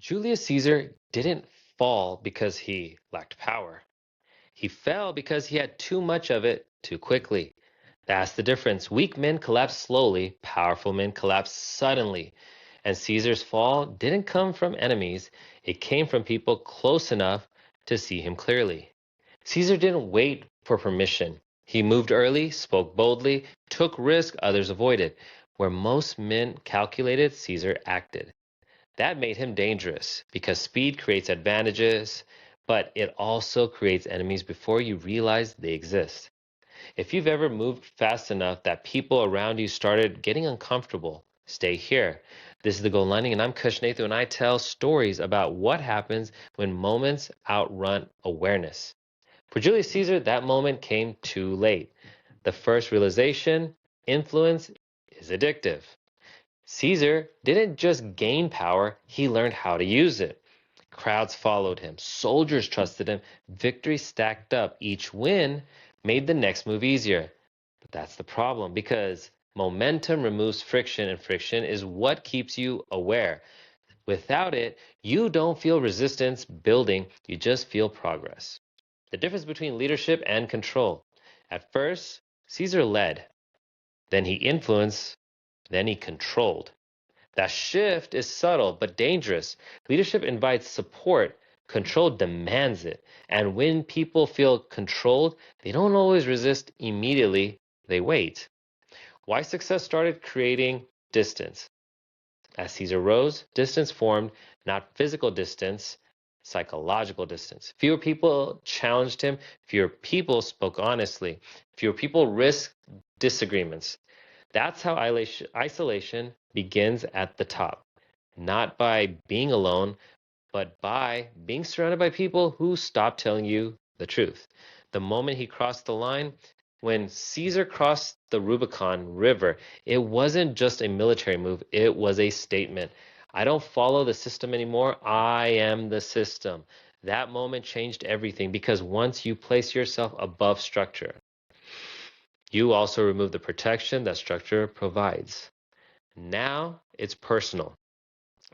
Julius Caesar didn't fall because he lacked power. He fell because he had too much of it too quickly. That's the difference. Weak men collapse slowly, powerful men collapse suddenly. And Caesar's fall didn't come from enemies, it came from people close enough to see him clearly. Caesar didn't wait for permission. He moved early, spoke boldly, took risks others avoided. Where most men calculated, Caesar acted. That made him dangerous because speed creates advantages, but it also creates enemies before you realize they exist. If you've ever moved fast enough that people around you started getting uncomfortable, stay here. This is the Goal Lining, and I'm Kush Nathan, and I tell stories about what happens when moments outrun awareness. For Julius Caesar, that moment came too late. The first realization: influence is addictive. Caesar didn't just gain power, he learned how to use it. Crowds followed him, soldiers trusted him, victory stacked up. Each win made the next move easier. But that's the problem because momentum removes friction, and friction is what keeps you aware. Without it, you don't feel resistance building, you just feel progress. The difference between leadership and control. At first, Caesar led, then he influenced, then he controlled. That shift is subtle but dangerous. Leadership invites support, control demands it. And when people feel controlled, they don't always resist immediately, they wait. Why success started creating distance. As Caesar rose, distance formed, not physical distance, psychological distance. Fewer people challenged him, fewer people spoke honestly, fewer people risked disagreements. That's how isolation begins at the top, not by being alone, but by being surrounded by people who stop telling you the truth. The moment he crossed the line, when Caesar crossed the Rubicon River, it wasn't just a military move, it was a statement. I don't follow the system anymore, I am the system. That moment changed everything because once you place yourself above structure, you also remove the protection that structure provides. Now it's personal.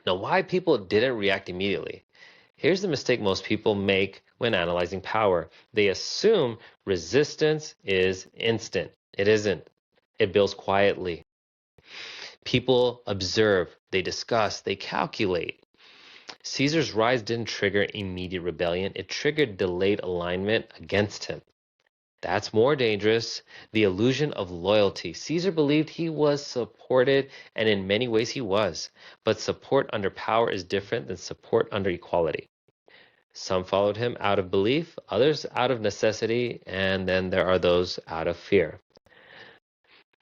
Now, why people didn't react immediately? Here's the mistake most people make when analyzing power. They assume resistance is instant. It isn't. It builds quietly. People observe, they discuss, they calculate. Caesar's rise didn't trigger immediate rebellion, it triggered delayed alignment against him. That's more dangerous. The illusion of loyalty. Caesar believed he was supported, and in many ways he was. But support under power is different than support under equality. Some followed him out of belief, others out of necessity, and then there are those out of fear.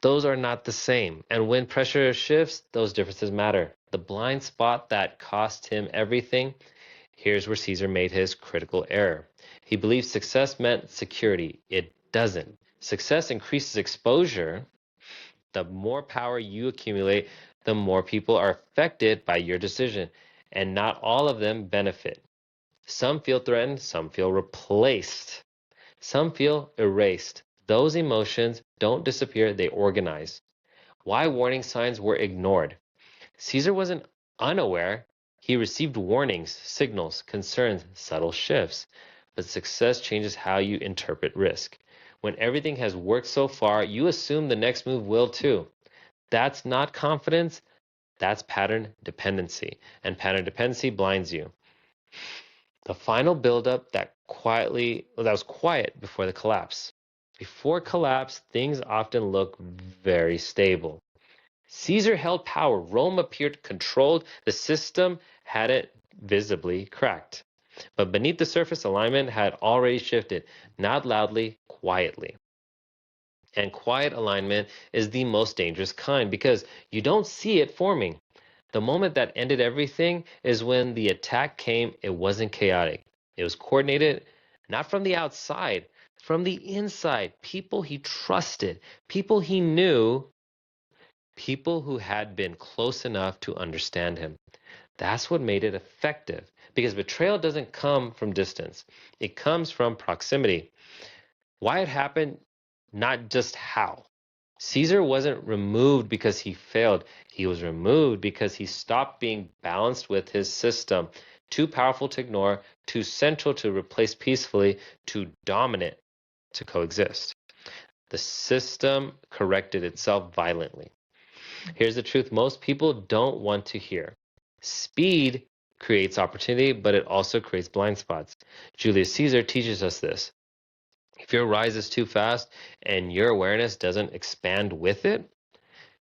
Those are not the same. And when pressure shifts, those differences matter. The blind spot that cost him everything. Here's where Caesar made his critical error. He believed success meant security. It doesn't. Success increases exposure. The more power you accumulate, the more people are affected by your decision, and not all of them benefit. Some feel threatened, some feel replaced, some feel erased. Those emotions don't disappear, they organize. Why warning signs were ignored? Caesar wasn't unaware. He received warnings, signals, concerns, subtle shifts. But success changes how you interpret risk. When everything has worked so far, you assume the next move will too. That's not confidence, that's pattern dependency. And pattern dependency blinds you. The final buildup that was quiet before the collapse. Before collapse, things often look very stable. Caesar held power. Rome appeared controlled. The system hadn't visibly cracked. But beneath the surface, alignment had already shifted, not loudly, quietly. And quiet alignment is the most dangerous kind because you don't see it forming. The moment that ended everything is when the attack came. It wasn't chaotic, it was coordinated, not from the outside, from the inside. People he trusted, people he knew, people who had been close enough to understand him. That's what made it effective because betrayal doesn't come from distance, it comes from proximity. Why it happened, not just how. Caesar wasn't removed because he failed. He was removed because he stopped being balanced with his system. Too powerful to ignore, too central to replace peacefully, too dominant to coexist. The system corrected itself violently. Here's the truth most people don't want to hear. Speed creates opportunity, but it also creates blind spots. Julius Caesar teaches us this. If your rise is too fast and your awareness doesn't expand with it,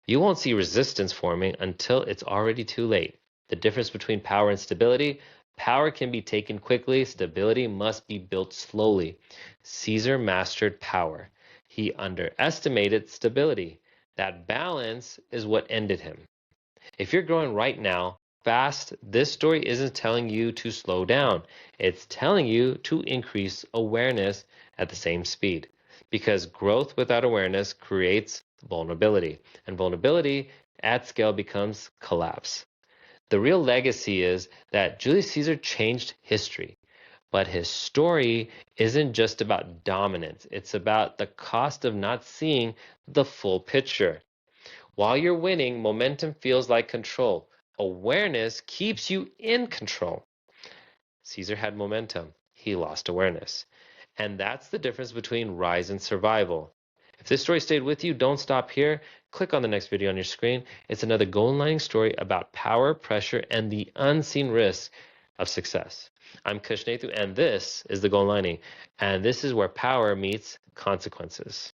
you won't see resistance forming until it's already too late. The difference between power and stability: power can be taken quickly, stability must be built slowly. Caesar mastered power. He underestimated stability. That balance is what ended him. If you're growing right now, fast, this story isn't telling you to slow down. It's telling you to increase awareness at the same speed. Because growth without awareness creates vulnerability, and vulnerability at scale becomes collapse. The real legacy is that Julius Caesar changed history. But his story isn't just about dominance, it's about the cost of not seeing the full picture. While you're winning, momentum feels like control. Awareness keeps you in control. Caesar had momentum. He lost awareness. And that's the difference between rise and survival. If this story stayed with you, don't stop here. Click on the next video on your screen. It's another goal lining story about power, pressure, and the unseen risks of success. I'm Kush Nathu, and this is the goal lining. And this is where power meets consequences.